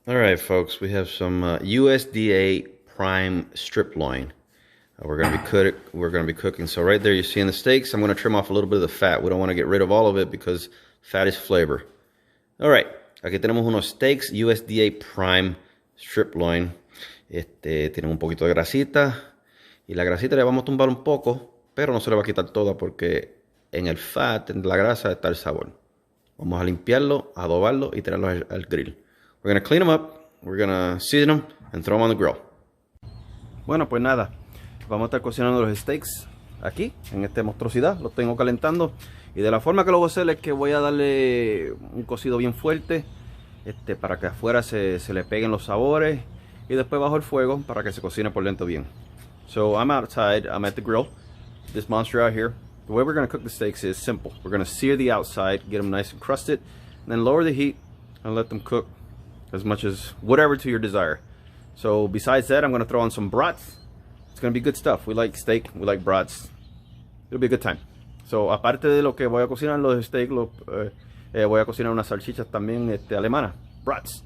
All right, folks, we have some USDA Prime strip loin. We're gonna be cooking. So right there, you're seeing the steaks. I'm gonna trim off a little bit of the fat. We don't want to get rid of all of it because fat is flavor. All right, aquí tenemos unos steaks USDA Prime strip loin. Tienen un poquito de grasita y la grasita le vamos a tumbar un poco, pero no se le va a quitar toda porque en el fat, en la grasa, está el sabor. Vamos a limpiarlo, adobarlo y tirarlo al grill. We're gonna clean them up, we're gonna season them and throw them on the grill. Bueno, pues nada, vamos a estar cocinando los steaks aquí, en esta monstruosidad. Los tengo calentando y de la forma que lo voy a hacer es que voy a darle un cocido bien fuerte para que afuera se le peguen los sabores y después bajo el fuego para que se cocine por dentro bien. So I'm outside, I'm at the grill, this monster out here. The way we're going to cook the steaks is simple. We're going to sear the outside, get them nice and crusted, and then lower the heat and let them cook as much as whatever to your desire. So besides that, I'm going to throw on some brats. It's going to be good stuff. We like steak, we like brats. It'll be a good time. So aparte de lo que voy a cocinar los steaks, voy a cocinar unas salchichas también alemanas, brats.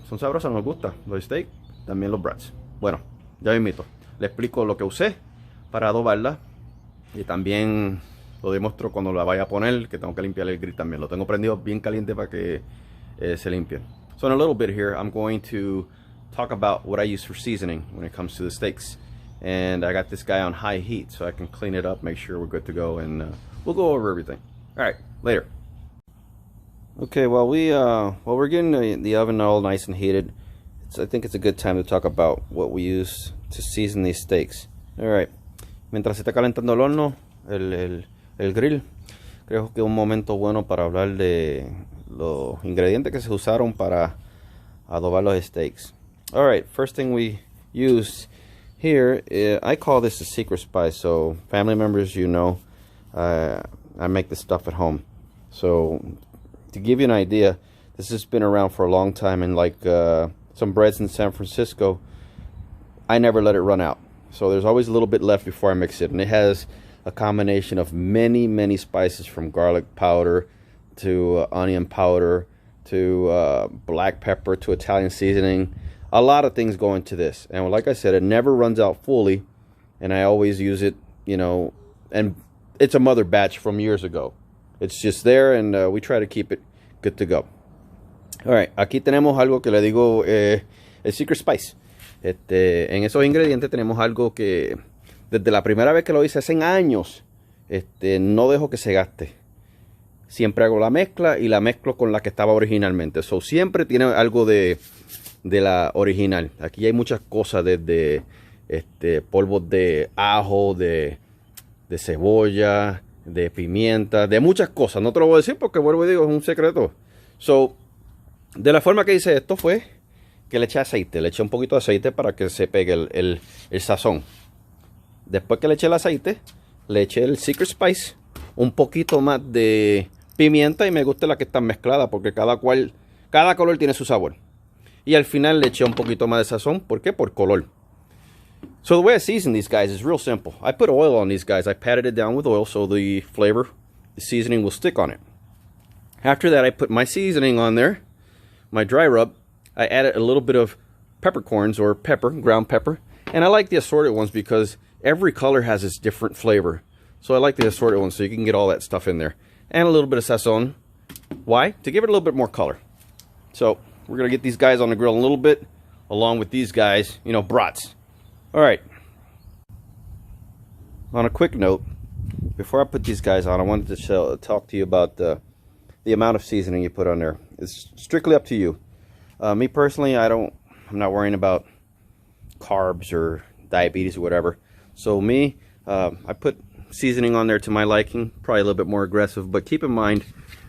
Son sabrosas, nos gusta los steaks, también los brats. Bueno, ya me invito. Le explico lo que usé para adobarla. Y también lo demuestro cuando la vaya a poner, que tengo que limpiar el grill también. Lo tengo prendido bien caliente para que se limpie. So in a little bit here, I'm going to talk about what I use for seasoning when it comes to the steaks. And I got this guy on high heat so I can clean it up, make sure we're good to go, and we'll go over everything. All right, later. Okay, while we're getting the oven all nice and heated, I think it's a good time to talk about what we use to season these steaks. All right. Mientras se está calentando el horno, el grill, creo que es un momento bueno para hablar de los ingredientes que se usaron para adobar los steaks. All right, first thing we used here, I call this a secret spice. So family members, you know, I make this stuff at home. So to give you an idea, this has been around for a long time, and like some breads in San Francisco, I never let it run out. So there's always a little bit left before I mix it. And it has a combination of many spices, from garlic powder to onion powder to black pepper to Italian seasoning. A lot of things go into this. And like I said, it never runs out fully. And I always use it, you know, and it's a mother batch from years ago. It's just there, and we try to keep it good to go. All right, aquí tenemos algo que le digo el secret spice. En esos ingredientes tenemos algo que desde la primera vez que lo hice hace años, no dejo que se gaste. Siempre hago la mezcla y la mezclo con la que estaba originalmente. So, siempre tiene algo de la original. Aquí hay muchas cosas, desde polvos de ajo, de cebolla, de pimienta, de muchas cosas. No te lo voy a decir porque, vuelvo y digo, es un secreto. So, de la forma que hice esto fue que le eché aceite. Le eché un poquito de aceite para que se pegue el sazón. Después que le eché el aceite, le eché el secret spice, un poquito más de pimienta, y me gusta la que está mezclada porque cada color tiene su sabor. Y al final le eché un poquito más de sazón. ¿Por qué? Por color. So the way I season these guys is real simple. I put oil on these guys. I patted it down with oil so the flavor, the seasoning will stick on it. After that, I put my seasoning on there, my dry rub. I added a little bit of peppercorns, or pepper, ground pepper. And I like the assorted ones because every color has its different flavor. So I like the assorted ones so you can get all that stuff in there. And a little bit of sazon. Why? To give it a little bit more color. So we're going to get these guys on the grill a little bit, along with these guys, you know, brats. All right. On a quick note, before I put these guys on, I wanted to talk to you about the amount of seasoning you put on there. It's strictly up to you. Me personally, I'm not worrying about carbs or diabetes or whatever. So me, I put seasoning on there to my liking, probably a little bit more aggressive, but keep in mind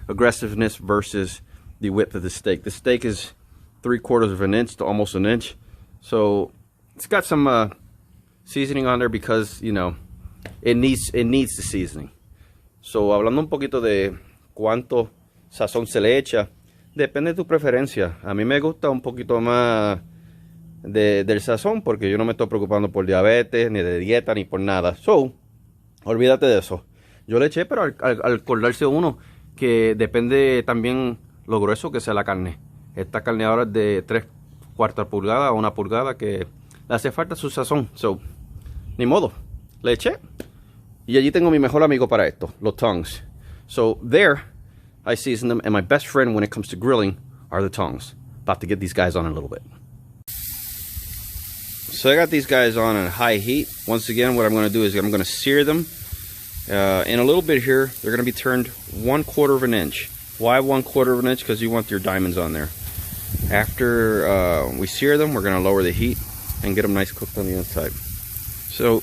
aggressiveness versus the width of the steak. The steak is 3/4 of an inch to almost an inch. So it's got some seasoning on there because, you know, it needs the seasoning. So hablando un poquito de cuánto sazón se le echa, depende de tu preferencia. A mí me gusta un poquito más del sazón porque yo no me estoy preocupando por diabetes, ni de dieta, ni por nada. So, olvídate de eso. Yo le eché, pero al acordarse uno que depende también lo grueso que sea la carne. Esta carne ahora es de 3/4 pulgada a 1 pulgada que le hace falta su sazón. So, ni modo. Le eché. Y allí tengo mi mejor amigo para esto, los tongs. So there, I season them. And my best friend when it comes to grilling are the tongs. About to get these guys on a little bit. So I got these guys on at high heat. Once again, what I'm going to do is I'm going to sear them. In a little bit here, they're going to be turned 1/4 of an inch. Why 1/4 of an inch? Because you want your diamonds on there. After we sear them, we're going to lower the heat and get them nice cooked on the inside. So,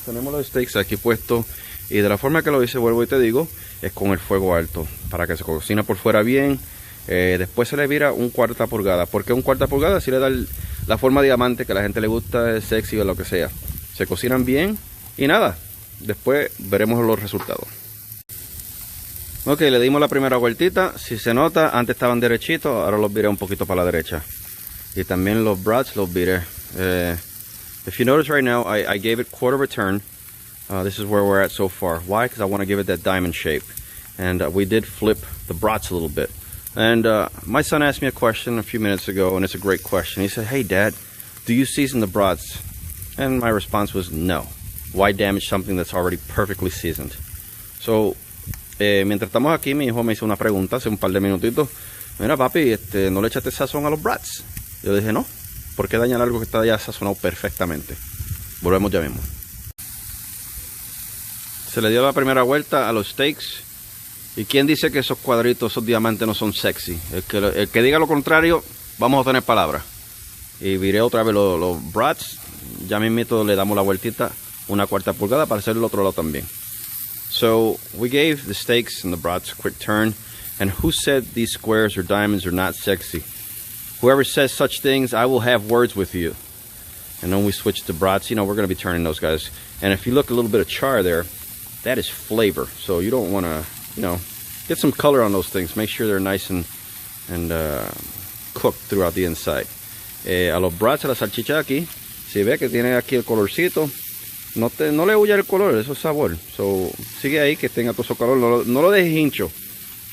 tenemos los steaks aquí puestos. Y de la forma que lo hice, vuelvo y te digo, es con el fuego alto. Para que se cocina por fuera bien. Después se le vira 1/4 pulgada. ¿Por qué 1/4 pulgada? Si le da la forma de diamante que a la gente le gusta, es sexy o lo que sea. Se cocinan bien y nada. Después veremos los resultados. Ok, le dimos la primera vueltita. Si se nota, antes estaban derechitos, ahora los viré un poquito para la derecha. Y también los brats los viré. If you notice right now, I gave it 1/4 of a turn. This is where we're at so far. Why? Because I want to give it that diamond shape. And we did flip the brats a little bit. And my son asked me a question a few minutes ago, and it's a great question. He said, "Hey, Dad, do you season the brats?" And my response was no. Why damage something that's already perfectly seasoned? So, mientras estamos aquí, mi hijo me hizo una pregunta hace un par de minutitos. Mira, papi, ¿no le echaste sazón a los brats? Yo dije, no. ¿Por qué dañar algo que está ya sazonado perfectamente? Volvemos ya mismo. Se le dio la primera vuelta a los steaks. ¿Y quién dice que esos cuadritos, esos diamantes no son sexy? El que diga lo contrario, vamos a tener palabras. Y viré otra vez los brats. Ya mismito le damos la vueltita 1/4 pulgada para hacer el otro lado también. So we gave the steaks and the brats a quick turn. And who said these squares or diamonds are not sexy? Whoever says such things, I will have words with you. And then we switched to brats. You know, we're going to be turning those guys. And if you look, a little bit of char there, that is flavor. So you don't want to, you know, get some color on those things. Make sure they're nice and cooked throughout the inside. A los brats, a la salchicha aquí, si ve que tiene aquí el colorcito, no le huya el color, eso es sabor. So, sigue ahí que tenga todo ese color, no lo dejes hincho.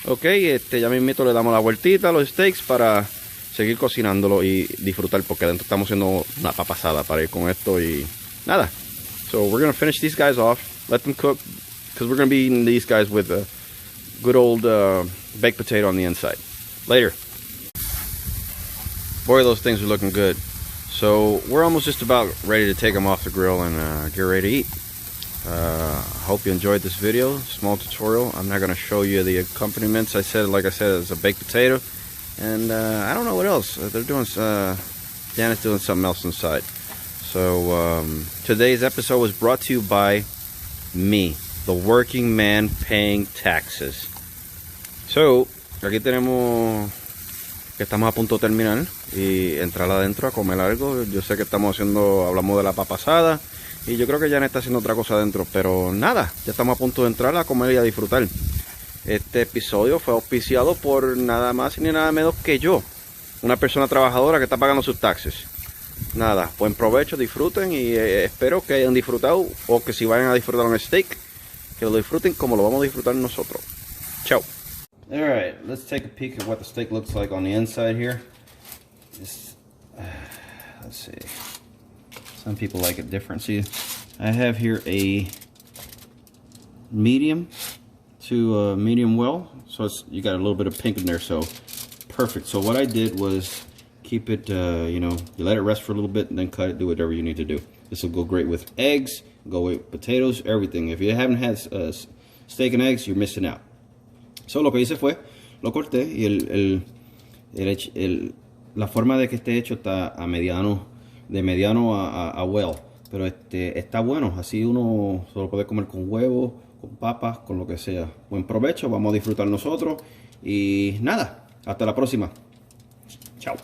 Ok, ya mismito le damos la vueltita a los steaks para seguir cocinándolo y disfrutar, porque adentro estamos haciendo una papa asada para ir con esto y nada. So we're going to finish these guys off, let them cook, because we're going to be eating these guys with a good old baked potato on the inside. Later. Boy, those things are looking good. So we're almost just about ready to take them off the grill and get ready to eat. Hope you enjoyed this video, small tutorial. I'm not going to show you the accompaniments. Like I said, it's a baked potato. And I don't know what else. They're doing, Dan is doing something else inside. So today's episode was brought to you by me, the working man paying taxes. So, aquí tenemos que estamos a punto de terminar y entrar adentro a comer algo. Yo sé que hablamos de la papa asada y yo creo que Janet está haciendo otra cosa adentro, pero nada, ya estamos a punto de entrar a comer y a disfrutar. Este episodio fue auspiciado por nada más ni nada menos que yo, una persona trabajadora que está pagando sus taxes. Nada, buen provecho, disfruten y espero que hayan disfrutado, o que si vayan a disfrutar un steak, que lo disfruten como lo vamos a disfrutar nosotros. Chao. Alright, let's take a peek at what the steak looks like on the inside here. Let's see. Some people like it different. See, I have here a medium to medium well, so you got a little bit of pink in there, so perfect. So what I did was keep it, you know, you let it rest for a little bit and then cut it, do whatever you need to do. This will go great with eggs, go with potatoes, everything. If you haven't had steak and eggs, you're missing out. So lo que hice fue, lo corté y la forma de que esté hecho está a mediano, de mediano a well, pero está bueno, así uno se lo puede comer con huevo, con papas, con lo que sea. Buen provecho, vamos a disfrutar nosotros y nada, hasta la próxima. Chao.